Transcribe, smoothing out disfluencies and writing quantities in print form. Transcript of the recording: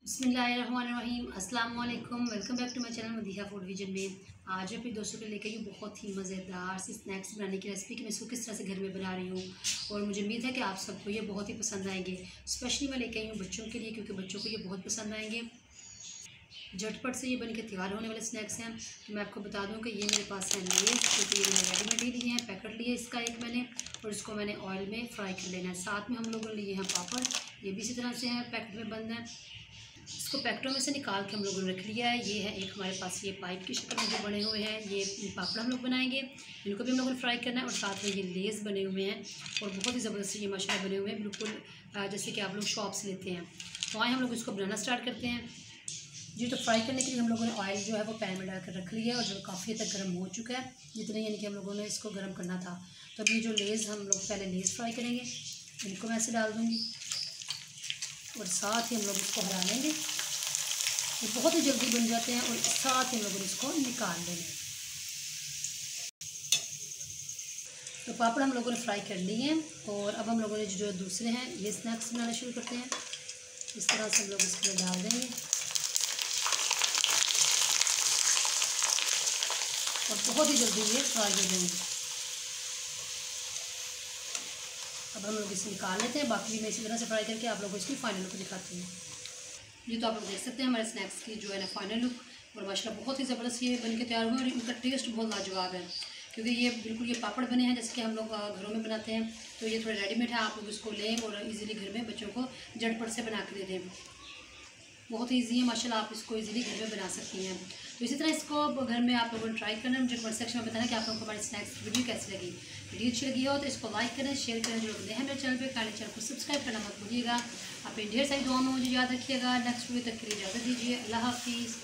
बिस्मिल्लाहिर्रहमानिर्रहीम अस्सलाम वालेकुम। Welcome back to my channel Madiha food vision में। आज अपने दोस्तों के लिए लेकर बहुत ही मज़ेदार सी स्नैक्स बनाने की रेसिपी कि मैं इसको किस तरह से घर में बना रही हूँ और मुझे उम्मीद है कि आप सबको ये बहुत ही पसंद आएंगे। स्पेशली मैं लेकर आई हूँ बच्चों के लिए क्योंकि बच्चों को ये बहुत पसंद आएंगे। झटपट से ये बन के तैयार होने वाले स्नैक्स हैं। तो मैं आपको बता दूं कि ये मेरे पास है लेस, क्योंकि ये मैंने रेडीमेड ही लिए हैं, पैकेट लिए इसका एक मैंने, और इसको मैंने ऑयल में फ्राई कर लेना है। साथ में हम लोगों ने लिए हैं पापड़, ये भी इसी तरह से हैं, पैकेट में बंद है। इसको पैकेटों में से निकाल के हम लोगों ने रख लिया है। ये है एक हमारे पास ये पाइप की शक्ल में जो बने हुए हैं, ये पापड़ हम लोग बनाएंगे, इनको भी हम लोगों ने फ्राई करना है। और साथ में ये लेस बने हुए हैं और बहुत ही ज़बरदस्त ये माशाल्लाह बने हुए हैं, बिल्कुल जैसे कि आप लोग शॉप से लेते हैं। तो आए हम लोग इसको बनाना स्टार्ट करते हैं जी। तो फ्राई करने के लिए हम लोगों ने ऑयल जो है वो पैन में डालकर रख लिया है और जो काफ़ी हद तक गर्म हो चुका है, जितने यानी कि हम लोगों ने इसको गर्म करना था। तो अभी ये जो लेस हम लोग पहले लेस फ्राई करेंगे, इनको मैं ऐसे डाल दूँगी और साथ ही हम लोग इसको हरा लेंगे। ये बहुत ही जल्दी बन जाते हैं और साथ ही हम लोगों ने इसको निकाल लेंगे। तो पापड़ हम लोगों ने फ्राई कर लिए हैं और अब हम लोगों ने जो दूसरे हैं ये स्नैक्स बनाना शुरू करते हैं। इस तरह से हम लोग इसमें डाल देंगे और बहुत ही जल्दी ये फ्राई हो जाएंगे। अब हम लोग इसे निकाल लेते हैं, बाकी भी मैं इसी तरह से फ्राई करके आप लोगों को इसकी फाइनल लुक दिखाती हूँ। ये तो आप लोग देख सकते हैं हमारे स्नैक्स की जो है ना फाइनल लुक, और माशाल्लाह बहुत ही ज़बरदस्त ये बन के तैयार हुए और इनका टेस्ट बहुत लाजवाब है, क्योंकि ये बिल्कुल ये पापड़ बने हैं जैसे कि हम लोग घरों में बनाते हैं। तो ये थोड़े रेडीमेड है, आप लोग इसको लें और इजीली घर में बच्चों को झटपट से बना के दे दें। बहुत ही ईजी है माशाल्लाह, आप इसको इजीली घर में बना सकती हैं। तो इसी तरह इसको घर में आप लोगों ने ट्राई करना, मुझे कमेंट सेक्शन में बताना कि आप लोगों को हमारी स्नैक्स वीडियो कैसी लगी। वीडियो अच्छी लगी हो तो इसको लाइक करें, शेयर करें। जो लोग नए हैं मेरे चैनल पे काइंडली चैनल को सब्सक्राइब करना मत भूलिएगा। आप ढेर सारी दुआ में मुझे याद रखिएगा। नेक्स्ट वीडियो तक के लिए इजाज़त दीजिए। अल्लाह हाफिज़।